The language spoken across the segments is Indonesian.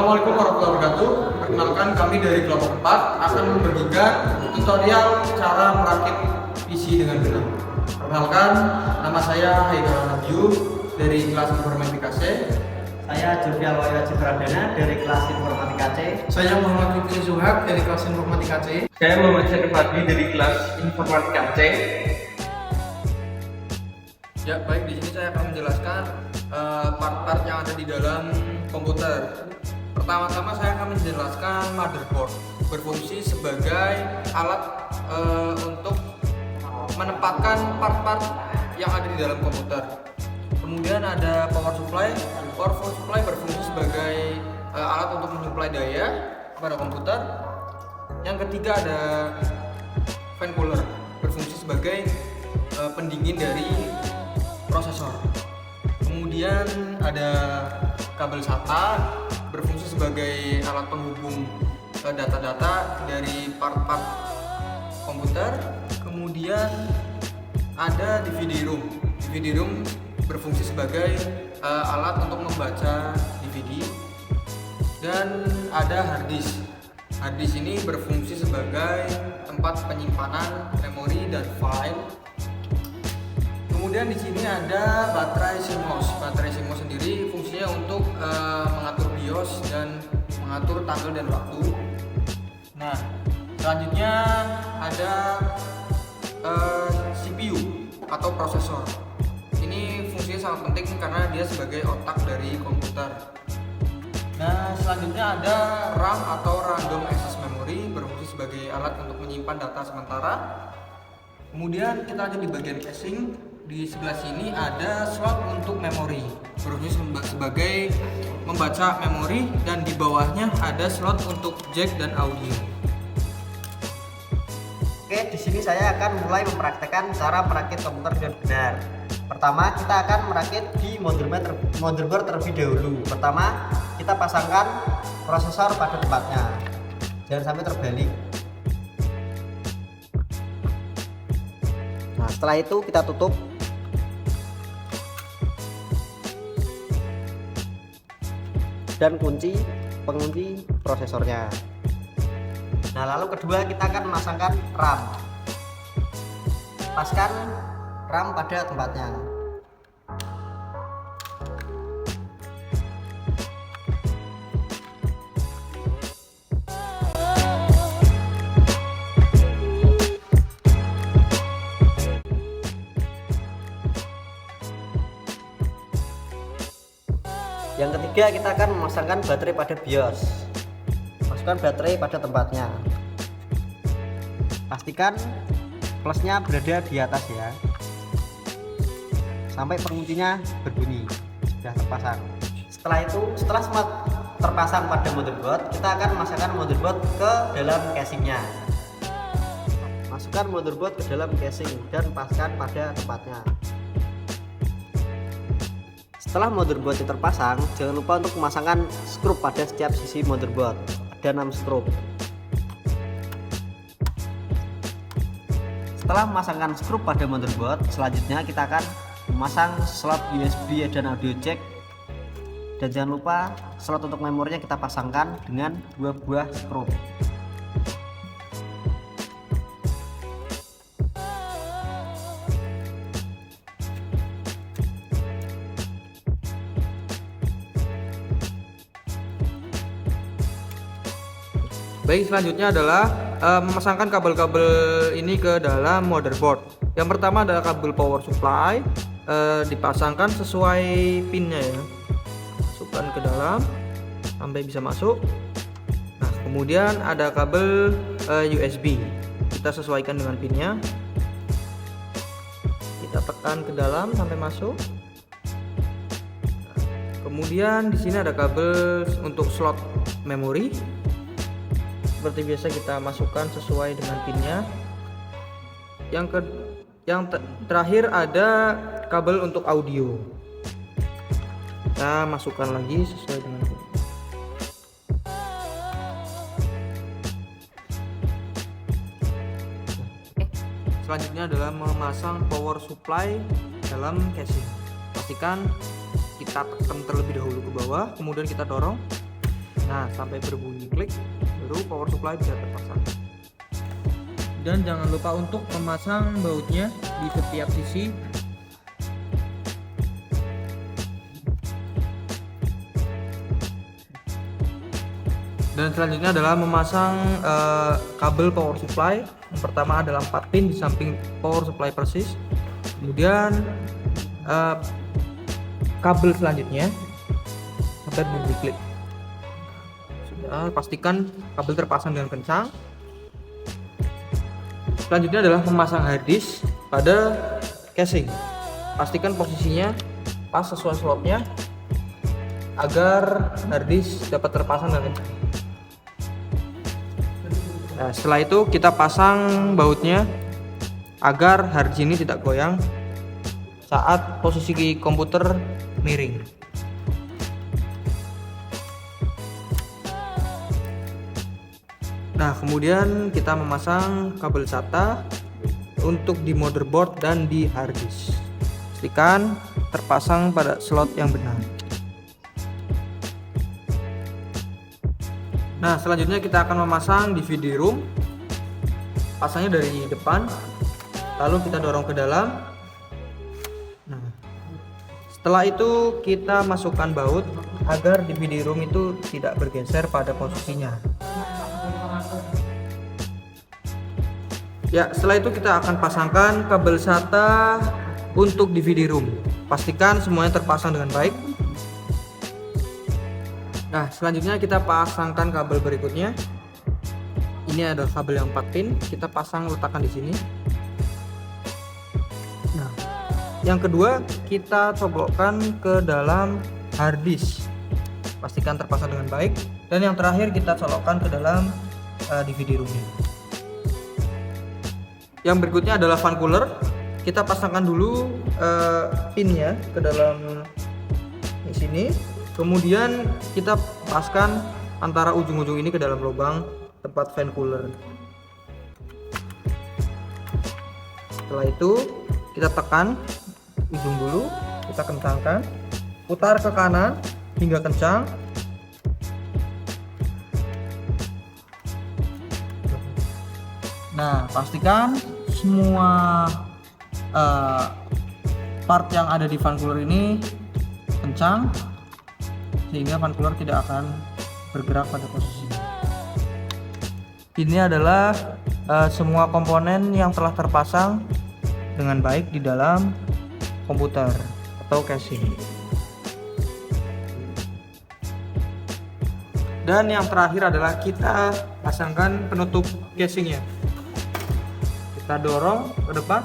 Assalamualaikum warahmatullahi wabarakatuh. Perkenalkan, kami dari kelompok 4 akan membagikan tutorial cara merakit PC dengan benar. Perkenalkan, nama saya Haidar Nabiu dari kelas Informatika C. Saya Jovia Wahyu Citradana dari kelas Informatika C. Saya Muhammad Fikri Zuhab dari kelas Informatika C. Saya Muhammad Syarif Fadli dari kelas Informatika C. Ya, baik, di sini saya akan menjelaskan part-part yang ada di dalam komputer. Pertama-tama saya akan menjelaskan motherboard, berfungsi sebagai alat untuk menempatkan part-part yang ada di dalam komputer. Kemudian ada power supply. Power supply berfungsi sebagai alat untuk menyuplai daya kepada komputer. Yang ketiga ada fan cooler, berfungsi sebagai pendingin dari prosesor. Kemudian ada kabel SATA, berfungsi sebagai alat penghubung data-data dari part-part komputer. Kemudian ada DVD room. DVD room berfungsi sebagai alat untuk membaca DVD. Dan ada hard disk. Hard disk ini berfungsi sebagai tempat penyimpanan memori dan file. Kemudian di sini ada baterai CMOS. Baterai CMOS sendiri fungsinya untuk mengatur BIOS dan mengatur tanggal dan waktu. Nah, selanjutnya ada CPU atau prosesor. Ini fungsinya sangat penting karena dia sebagai otak dari komputer. Nah, selanjutnya ada RAM atau Random Access Memory, berfungsi sebagai alat untuk menyimpan data sementara. Kemudian kita lanjut di bagian casing. Di sebelah sini ada slot untuk memori, berfungsi sebagai membaca memori, dan di bawahnya ada slot untuk jack dan audio. Oke, di sini saya akan mulai mempraktekkan cara merakit komputer dengan benar. Pertama, kita akan merakit di motherboard terlebih dahulu. Pertama, kita pasangkan prosesor pada tempatnya. Jangan sampai terbalik. Nah, setelah itu kita tutup. Dan pengunci prosesornya. Nah, lalu kedua kita akan memasangkan RAM. Paskan RAM pada tempatnya. Yang ketiga kita akan memasangkan baterai pada BIOS. Masukkan baterai pada tempatnya. Pastikan plusnya berada di atas ya, sampai penguncinya berbunyi sudah terpasang. Setelah semua terpasang pada motherboard, kita akan memasukkan motherboard ke dalam casingnya. Masukkan motherboard ke dalam casing dan paskan pada tempatnya. Setelah motherboard terpasang, jangan lupa untuk memasangkan skrup pada setiap sisi motherboard. Ada 6 skrup. Setelah memasangkan skrup pada motherboard, selanjutnya kita akan memasang slot USB dan audio jack. Dan jangan lupa slot untuk memorinya kita pasangkan dengan 2 buah skrup. Baik, selanjutnya adalah memasangkan kabel-kabel ini ke dalam motherboard. Yang pertama adalah kabel power supply, dipasangkan sesuai pinnya ya. Masukkan ke dalam sampai bisa masuk. Nah, kemudian ada kabel USB, kita sesuaikan dengan pinnya. Kita tekan ke dalam sampai masuk. Nah, kemudian di sini ada kabel untuk slot memori. Seperti biasa kita masukkan sesuai dengan pinnya. Yang terakhir ada kabel untuk audio. Kita masukkan lagi sesuai dengan pin. Selanjutnya adalah memasang power supply dalam casing. Pastikan kita tekan terlebih dahulu ke bawah, kemudian kita dorong. Nah, sampai berbunyi klik baru power supply bisa terpasang. Dan jangan lupa untuk memasang bautnya di setiap sisi. Dan selanjutnya adalah memasang kabel power supply. Yang pertama adalah 4 pin di samping power supply persis. Kemudian kabel selanjutnya sampai bunyi klik. Sudah, pastikan kabel terpasang dengan kencang. Selanjutnya adalah memasang hard disk pada casing. Pastikan posisinya pas sesuai slotnya agar hard disk dapat terpasang dengan kencang. Nah, setelah itu kita pasang bautnya agar hard disk ini tidak goyang saat posisi komputer miring. Nah, kemudian kita memasang kabel SATA untuk di motherboard dan di hard disk. Pastikan terpasang pada slot yang benar. Nah, selanjutnya kita akan memasang DVD room. Pasangnya dari depan, lalu kita dorong ke dalam. Nah, setelah itu kita masukkan baut agar DVD room itu tidak bergeser pada posisinya. Ya, setelah itu kita akan pasangkan kabel SATA untuk DVD room. Pastikan semuanya terpasang dengan baik. Nah, selanjutnya kita pasangkan kabel berikutnya. Ini adalah kabel yang 4 pin, kita pasang letakkan di sini. Nah, yang kedua kita coblokkan ke dalam hard disk. Pastikan terpasang dengan baik. Dan yang terakhir kita colokkan ke dalam DVD roomnya. Yang berikutnya adalah fan cooler. Kita pasangkan dulu pinnya ke dalam di sini. Kemudian kita paskan antara ujung-ujung ini ke dalam lubang tempat fan cooler. Setelah itu kita tekan ujung dulu, kita kencangkan, putar ke kanan hingga kencang. Nah, pastikan semua part yang ada di fan cooler ini kencang sehingga fan cooler tidak akan bergerak pada posisinya. Ini adalah semua komponen yang telah terpasang dengan baik di dalam komputer atau casing. Dan yang terakhir adalah kita pasangkan penutup casingnya. Kita dorong ke depan.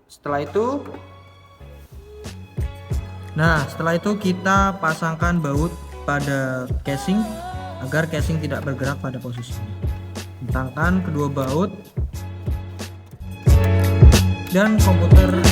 Setelah itu kita pasangkan baut pada casing agar casing tidak bergerak pada posisinya. Bentangkan kedua baut dan komputer